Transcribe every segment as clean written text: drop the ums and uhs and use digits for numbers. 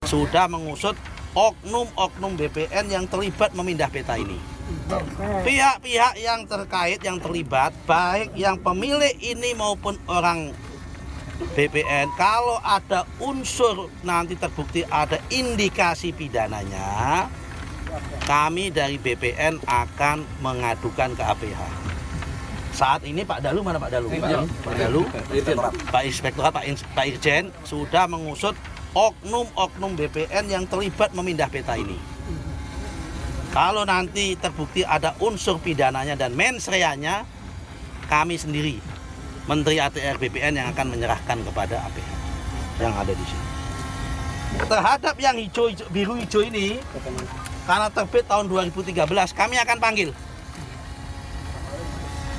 sudah mengusut oknum-oknum BPN yang terlibat memindah peta ini. Pihak-pihak yang terkait, yang terlibat, baik yang pemilik ini maupun orang BPN, kalau ada unsur nanti terbukti ada indikasi pidananya, kami dari BPN akan mengadukan ke APH. Saat ini Pak Dalu, mana Pak Dalu? Pak Dalu, Pak Inspektorat, Pak Irjen sudah mengusut oknum-oknum BPN yang terlibat memindah peta ini. Kalau nanti terbukti ada unsur pidananya dan mens reanya, kami sendiri, Menteri ATR BPN yang akan menyerahkan kepada APH yang ada di sini. Terhadap yang biru hijau ini, karena terbit tahun 2013, kami akan panggil.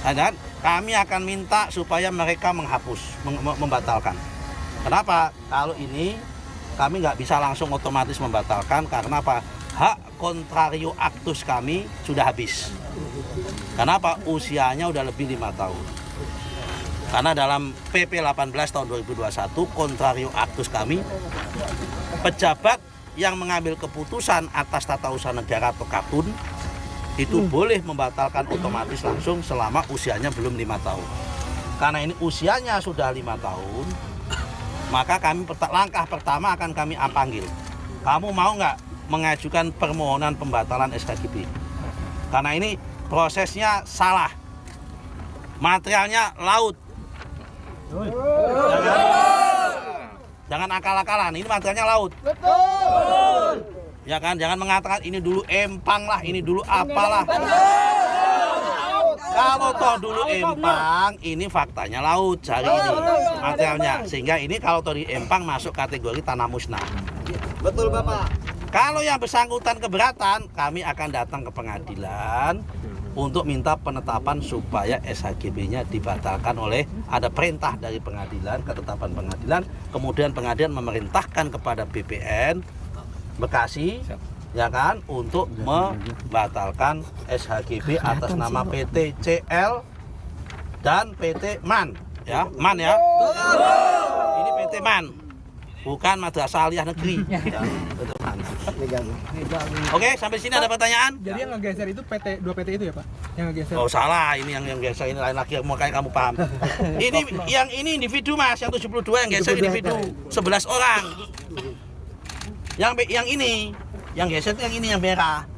Dan kami akan minta supaya mereka menghapus, membatalkan. Kenapa? Kalau ini kami nggak bisa langsung otomatis membatalkan, karena apa? Hak kontrario actus kami sudah habis. Kenapa? Usianya udah lebih 5 tahun. Karena dalam PP 18 tahun 2021, kontrario actus kami, pejabat yang mengambil keputusan atas tata usaha negara atau KATUN, itu boleh membatalkan otomatis langsung selama usianya belum 5 tahun. Karena ini usianya sudah 5 tahun, maka kami langkah pertama akan kami panggil. Kamu mau nggak mengajukan permohonan pembatalan SKGB? Karena ini prosesnya salah, materialnya laut. Jangan akal-akalan, ini materialnya laut. Betul. Ya kan, jangan mengatakan ini dulu empang lah, ini dulu apalah. Kalau toh dulu empang, ini faktanya laut hari ini materialnya. Sehingga ini kalau toh di empang masuk kategori tanah musnah. Betul Bapak. Kalau yang bersangkutan keberatan, kami akan datang ke pengadilan untuk minta penetapan supaya SHGB-nya dibatalkan oleh ada perintah dari pengadilan, ketetapan pengadilan. Kemudian pengadilan memerintahkan kepada BPN Bekasi, ya kan, untuk membatalkan SHGB atas nama PT CL dan PT MAN, ya, MAN ya. Ini PT MAN, bukan Madrasah Aliyah Negeri. Ya, PT MAN. Oke, sampai sini ada pertanyaan? Jadi yang ngegeser itu PT, 2 PT itu ya Pak? Yang ngegeser. Oh salah, ini yang geser ini lain lagi, makanya kamu paham. Ini yang ini individu Mas, yang 72 yang geser individu 11 orang. Yang ini, yang geser itu yang ini yang merah.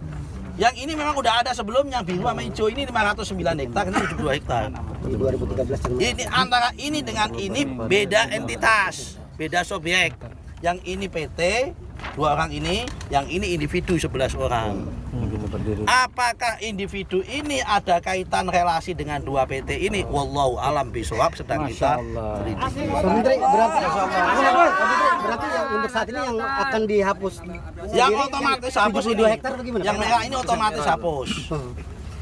Yang ini memang udah ada sebelumnya, biru sama hijau. Ini 509 hektar, ini 72 hektar. 2013. Ini antara ini dengan ini beda entitas, beda subjek. Yang ini PT 2 orang ini, yang ini individu 11 orang. Apakah individu ini ada kaitan relasi dengan 2 PT ini? Wallahu alam bisawab, sedang kita selidiki. Pak Menteri, berarti yang untuk saat ini yang akan dihapus. Yang otomatis hapus ini. 72 hektar bagaimana? Yang merah ini otomatis hapus.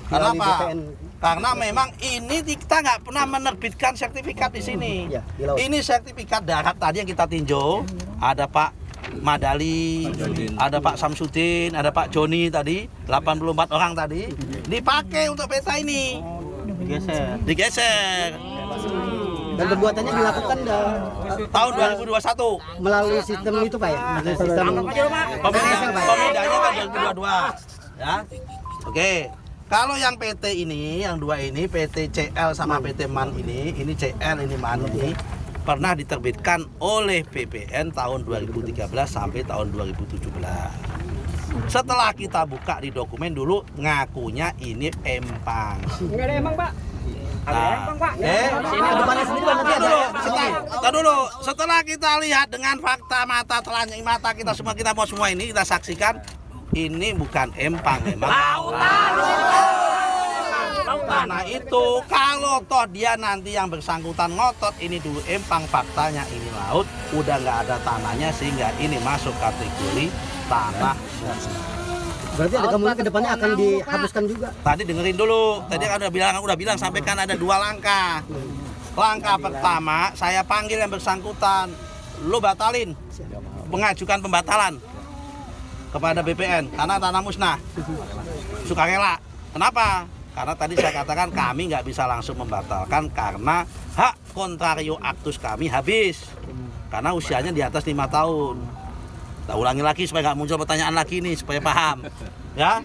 Kenapa? Karena memang ini kita nggak pernah menerbitkan sertifikat di sini. Ini sertifikat darat tadi yang kita tinjau. Ada Pak Madali, ada Pak Samsudin, ada Pak Joni tadi, 84 orang tadi, dipakai untuk peta ini. Digeser. Dan perbuatannya dilakukan tahun 2021 melalui sistem itu Pak ya? Melalui sistem pemindahnya kan 2022. Ya. Oke. Kalau yang PT ini, yang 2 ini, PT CL sama PT MAN ini CL, ini MAN ini, pernah diterbitkan oleh BPN tahun 2013 sampai tahun 2017. Setelah kita buka di dokumen dulu, ngakunya ini empang. Enggak ada emang Pak. Ada empang Pak. Dulu. Setelah kita lihat dengan fakta mata telanjang mata kita semua ini kita saksikan, ini bukan empang, memang lautan. Nah itu kalau toh dia nanti yang bersangkutan ngotot ini dulu empang, faktanya ini laut, udah nggak ada tanahnya sehingga ini masuk kategori tanah. Berarti ada kemungkinan kedepannya akan dihapuskan juga. Tadi dengerin dulu, tadi kan udah bilang sampaikan ada 2 langkah. Langkah pertama saya panggil yang bersangkutan, lo batalin, mengajukan pembatalan kepada BPN karena tanah musnah, sukarela. Kenapa? Karena tadi saya katakan kami nggak bisa langsung membatalkan karena hak kontrario actus kami habis. Karena usianya di atas 5 tahun. Kita ulangi lagi supaya nggak muncul pertanyaan lagi nih, supaya paham. Ya.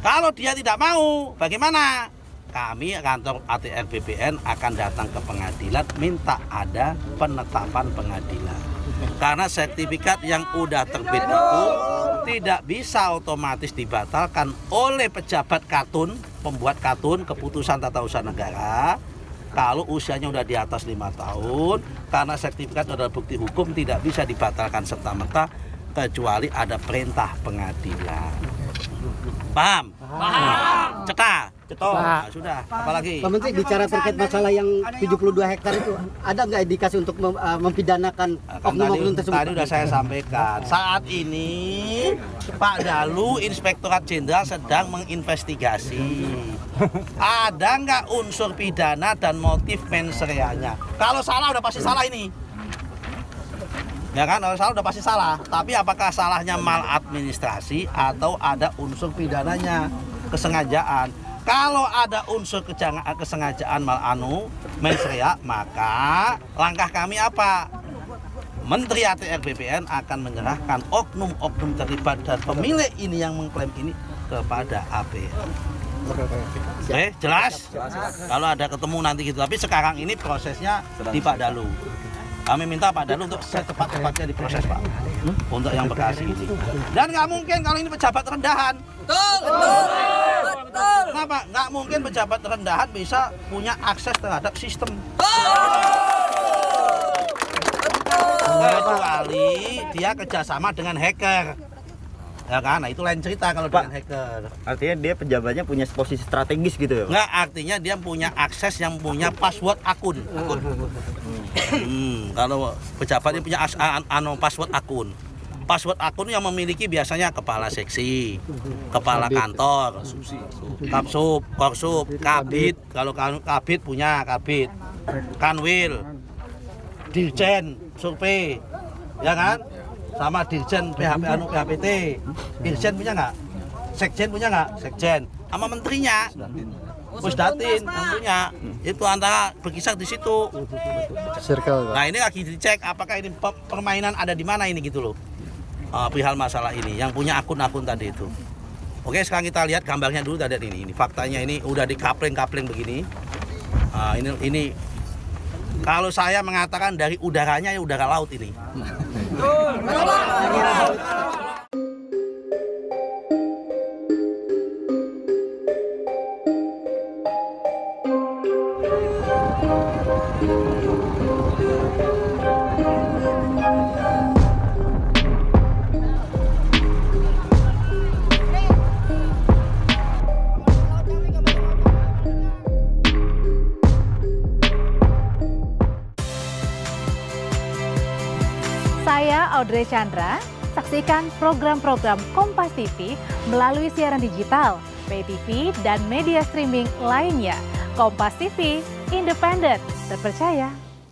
Kalau dia tidak mau, bagaimana? Kami kantor ATR BPN akan datang ke pengadilan minta ada penetapan pengadilan. Karena sertifikat yang udah terbit itu tidak bisa otomatis dibatalkan oleh pejabat katun, pembuat katun, keputusan tata usaha negara. Kalau usianya udah di atas 5 tahun, karena sertifikat adalah bukti hukum tidak bisa dibatalkan serta-merta kecuali ada perintah pengadilan. Paham? Paham. Cetak? Cetok. Nah, sudah. Apalagi? Pak Menteri bicara terkait masalah yang 72 hektar itu, ada nggak indikasi untuk mempidanakan oknum-oknum tersebut? Tadi sudah saya sampaikan. Saat ini Pak Dalu Inspektorat Jenderal sedang menginvestigasi. Ada nggak unsur pidana dan motif mens reanya? Kalau salah udah pasti salah ini. Ya kan, kalau salah udah pasti salah. Tapi apakah salahnya maladministrasi atau ada unsur pidananya, kesengajaan? Kalau ada unsur kesengajaan mens rea, maka langkah kami apa? Menteri ATR BPN akan menyerahkan oknum-oknum terlibat dan pemilik ini yang mengklaim ini kepada APR. Oke, jelas? Kalau ada ketemu nanti gitu. Tapi sekarang ini prosesnya di Pak Dalu. Kami minta Pak Dalu untuk secepat-cepatnya diproses, Pak, untuk yang Bekasi ini. Dan nggak mungkin kalau ini pejabat rendahan. Betul. Kenapa? Nggak mungkin pejabat rendahan bisa punya akses terhadap sistem. Kecuali dia kerjasama dengan hacker. Ya kan, nah itu lain cerita kalau dengan hacker. Artinya dia pejabatnya punya posisi strategis gitu ya? Nggak, artinya dia punya akses yang punya password akun. Kalau pejabatnya punya password akun. Password akun yang memiliki biasanya kepala seksi, kepala kantor, kapsub, korsub, kabit. Kalau kabit punya kabit, kanwil, dirjen, survei, ya kan? Sama dirjen PHPT. Dirjen punya nggak? Sekjen punya nggak? Sekjen. Sama menterinya. Pusdatin yang punya. Itu antara berkisar di situ. Nah, ini lagi dicek apakah ini permainan ada di mana ini gitu loh. Perihal masalah ini yang punya akun-akun tadi itu. Oke, sekarang kita lihat gambarnya dulu tadi ini. Faktanya ini udah dikapling-kapling begini. Ini kalau saya mengatakan dari udaranya ya udara laut ini. Saya Audrey Chandra, saksikan program-program Kompas TV melalui siaran digital, pay TV, dan media streaming lainnya. Kompas TV, independen, terpercaya,